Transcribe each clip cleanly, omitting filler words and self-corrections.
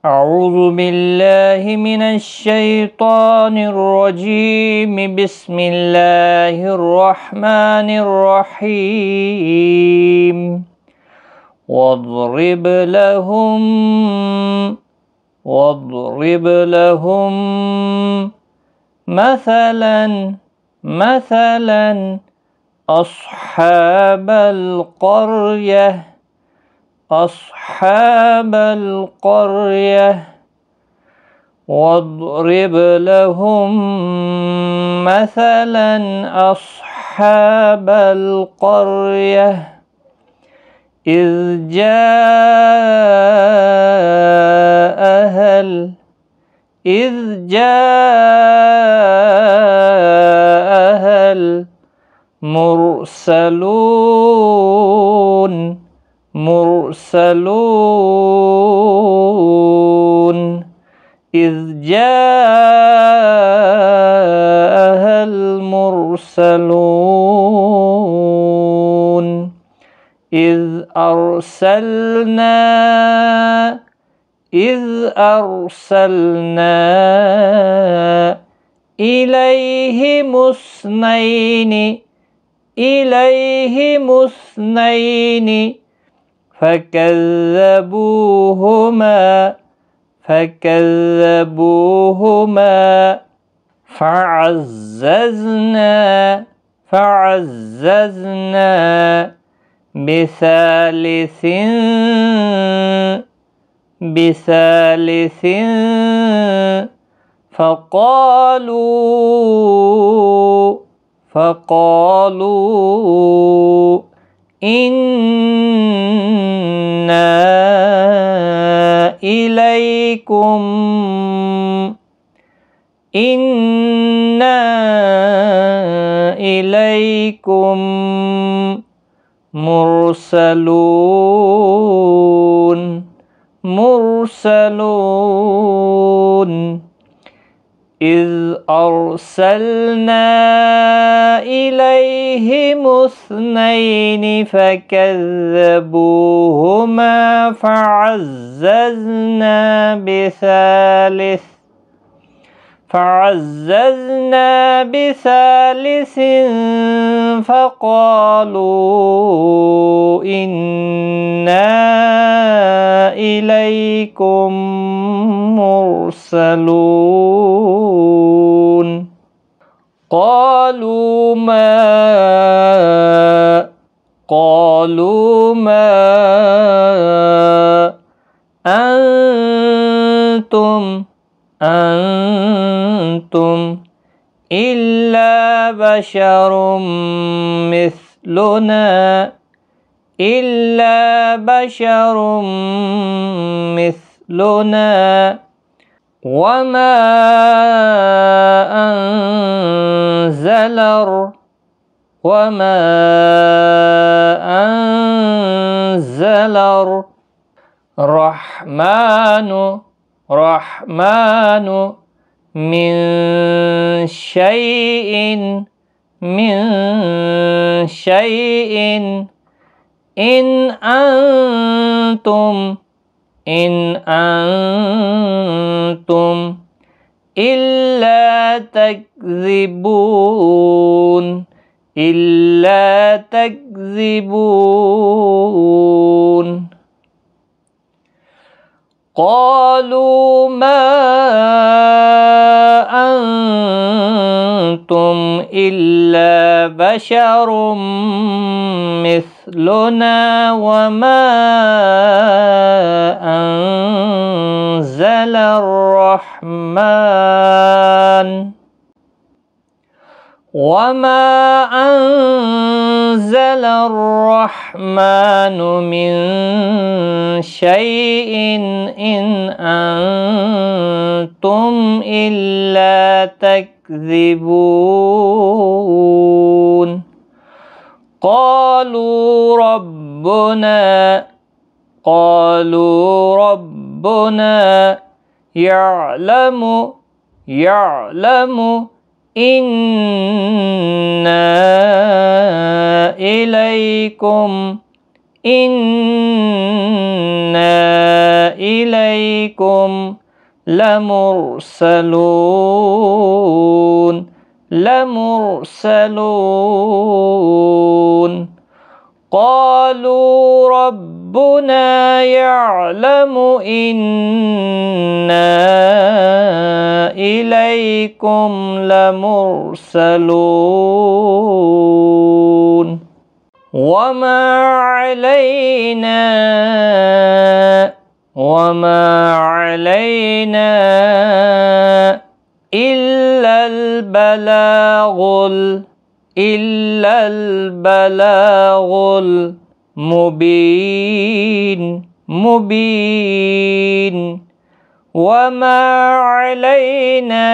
أعوذ بالله من الشيطان الرجيم بسم الله الرحمن الرحيم واضرب لهم مثلا أصحاب القرية واضرب لهم مثلا أصحاب القرية إذ جاءها المرسلون إذ أرسلنا إليهم اثنين فكذبوهما فعززنا بثالث فقالوا إنا إليكم مرسلون إذ أرسلنا إليهم اثنين فكذبوهما فعززنا بثالث فقالوا إنا إليكم مرسلون قالوا ما أنتم إلا بشر مثلنا وما أنزل الرحمن من شيء إن أنتم إلا تكذبون قالوا ما أنتم إلا بشر مثلنا وما أنزل الرحمن من شيء إن أنتم إلا تكذبون قالوا ربنا يعلم إنا إنا إليكم لمرسلون لمرسلون قالوا ربنا يعلم إنا إليكم لمرسلون وما علينا إلا البلاغ المبين وما علينا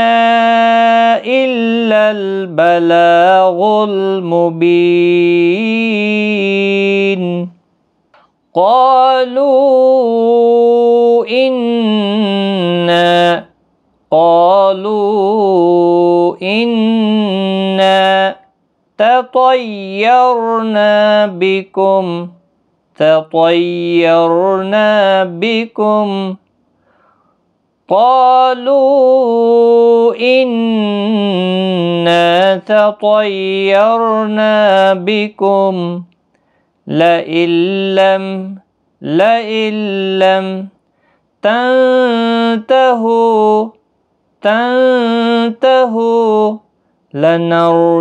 إلا البلاغ المبين قالوا إنا تطيرنا بكم قالوا إنا تطيرنا بكم لئن لم تنتهوا لنرجمنكم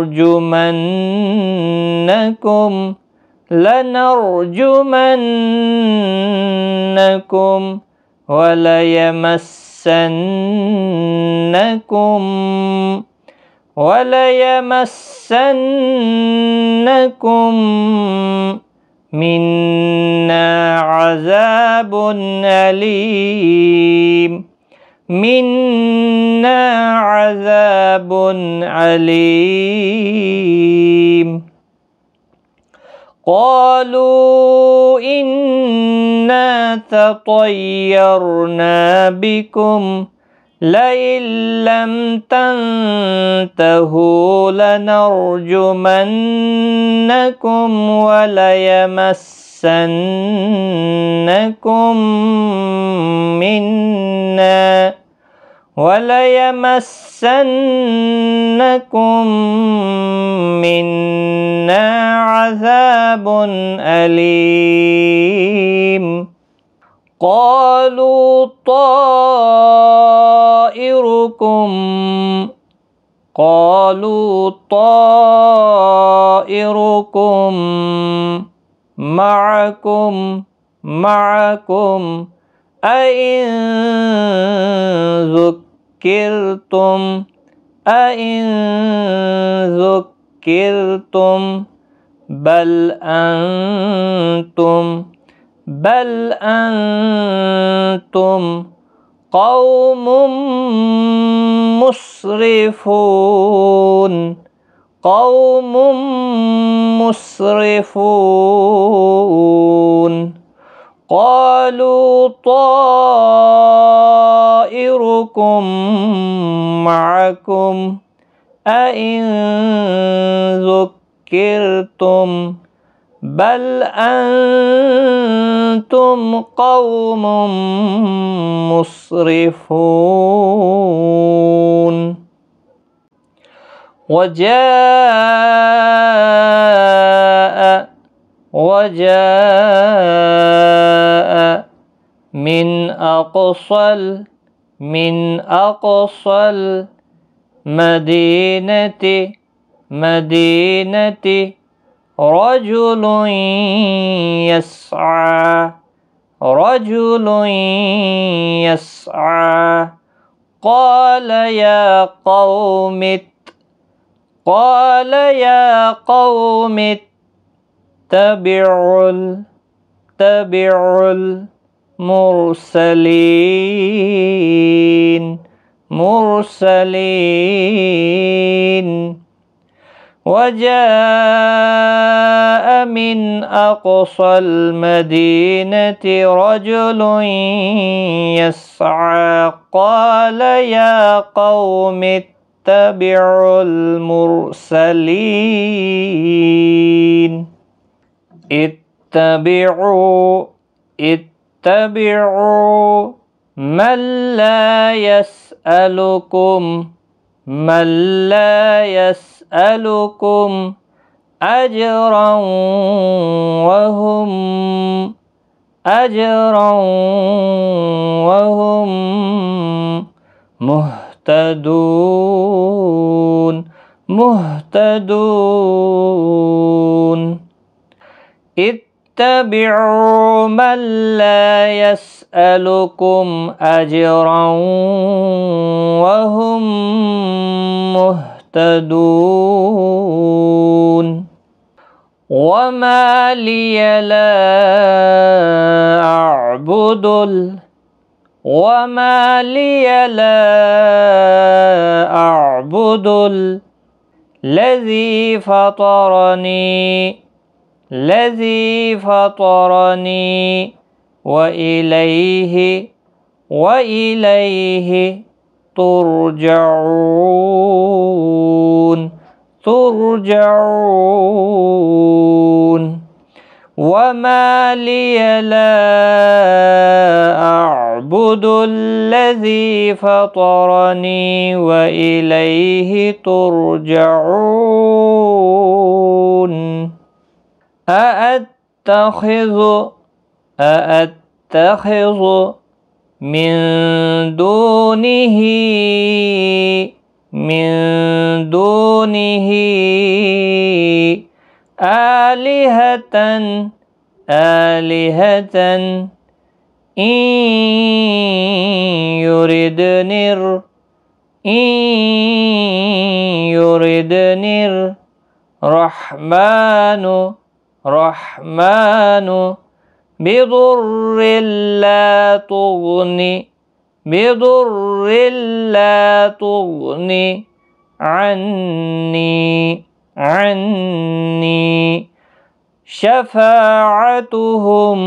وليمسنكم منا عذاب أليم قالوا إنا تطيرنا بكم لئن لم تنتهوا لنرجمنكم وليمسنكم منا عذاب أليم قالوا طائركم معكم أئن ذكرتم بل أنتم قوم مسرفون قالوا طائركم معكم أئن ذكرتم بل أنتم قوم مسرفون وجاء من أقصى المدينة رجل يسعى قال يا قوم اتبعوا المرسلين وجاء من أقصى المدينة رجل يسعى قال يا قوم اتبعوا المرسلين اتبعوا من لا يسألكم أجرا وهم مهتدون. اتبعوا من لا يسألكم أجرا وهم مهتدون. وما لي لا أعبد الذي فطرني وإليه ترجعون. وما لي لا أعبد الذي فطرني وإليه ترجعون. أأتخذ من دونه آلهة إن يردني الرحمن بضر لا تغني عني شفاعتهم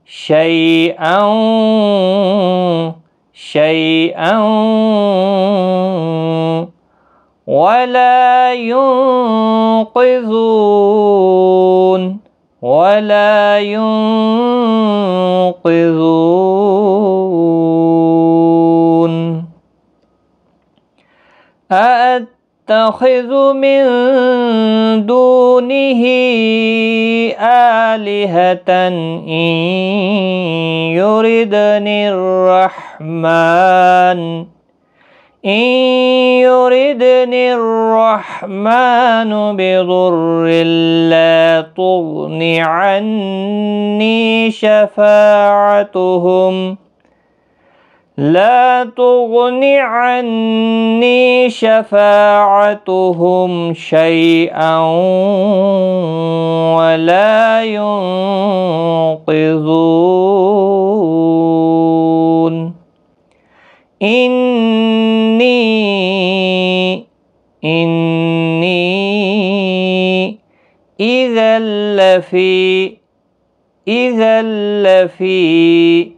شيئا ولا ينقذون. أأتخذ من دونه آلهة إن يردني الرحمن بضر لا تغن عني شفاعتهم شيئا ولا ينقذون. إني إذا لفي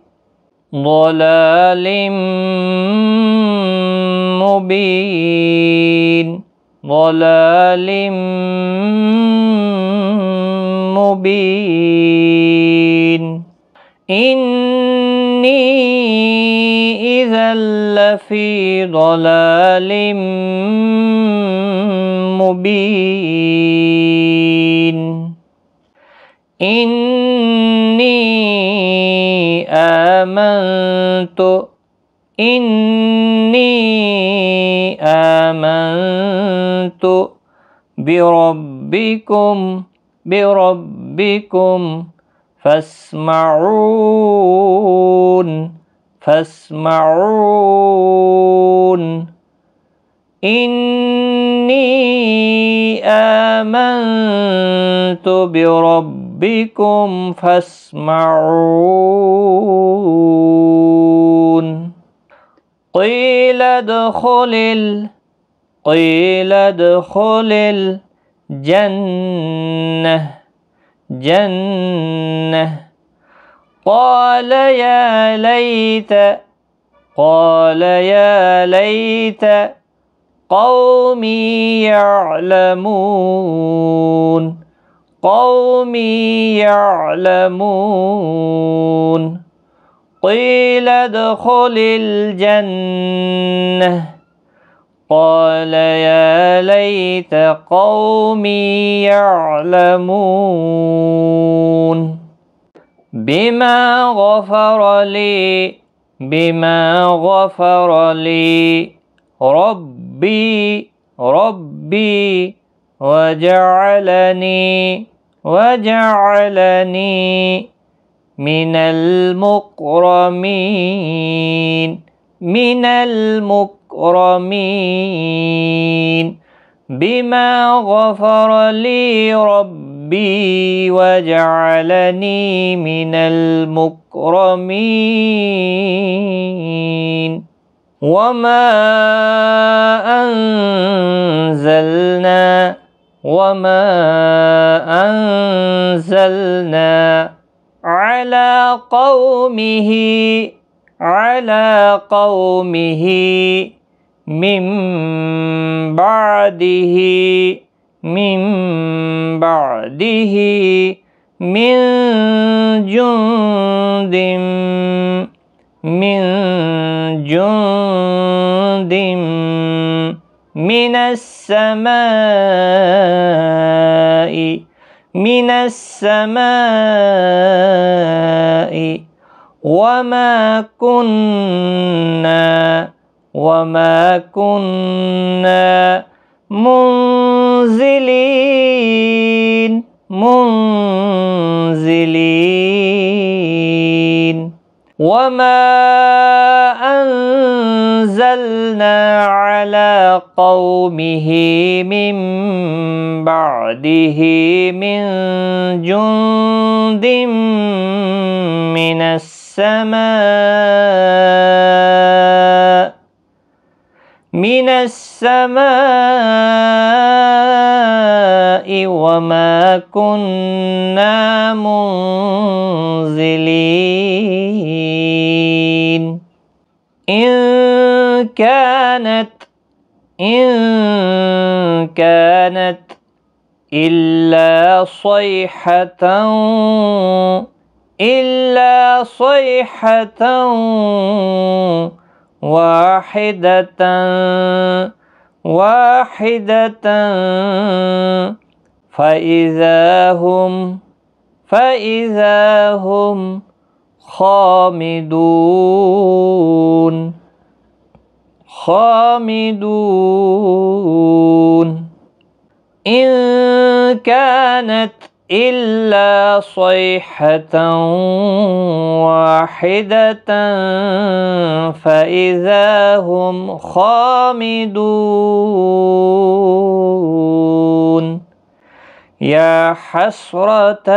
ضلال مبين. إني إذا لفي ضلال مبين. إني آمنت بربكم فاسمعون. إني آمنت بربكم فاسمعون. قيل ادخل الجنة قال يا ليت قوم يعلمون قوم يعلمون قيل ادخل الجنة قال يا ليت قومي يعلمون بما غفر لي ربي وجعلني من المكرمين بما غفر لي ربي وجعلني من المكرمين وما أنزلنا على قومه من بعده من جند من السماء وما كنا منزلين وما أنزلنا على قومه من بعده من جند من السماء وما كنا منزلين إن كانت إلا صيحة واحدة فإذا هم خامدون إن كانت إلا صيحة واحدة فإذا هم خامدون يا حسرة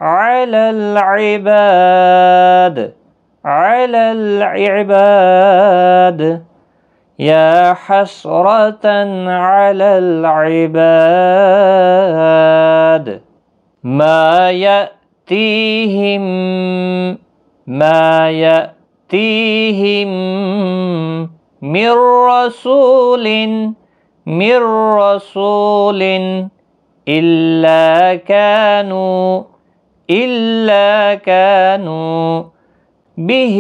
على العباد يا حسرة على العباد ما يأتيهم من رسول إلا كانوا به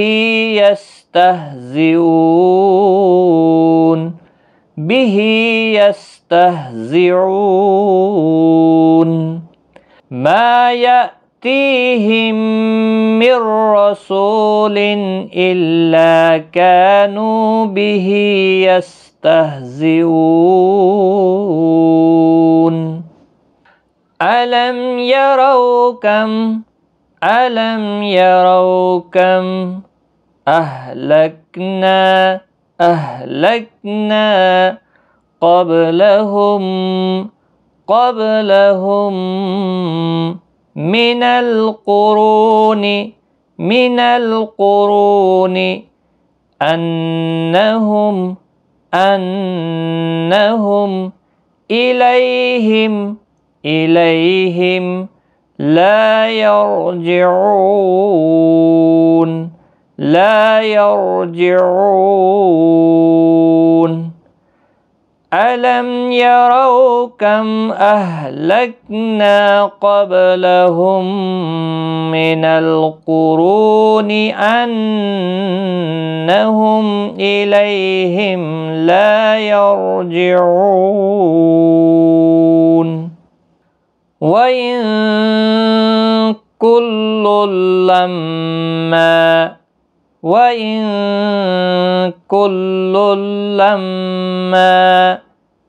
يستهزئون ما يأتيهم من رسول إلا كانوا به يستهزئون ألم يروا كم أهلكنا قبلهم من القرون أنهم إليهم لا يرجعون لا يرجعون ألم يروا كم أهلكنا قبلهم من القرون أنهم إليهم لا يرجعون وإن كل لما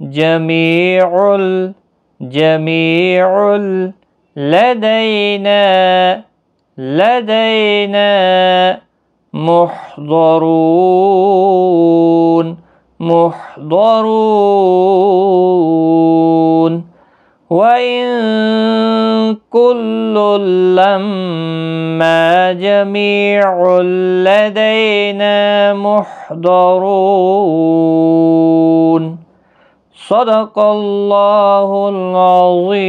جميع لدينا محضرون وإن كل لما جميع لدينا محضرون صدق الله العظيم.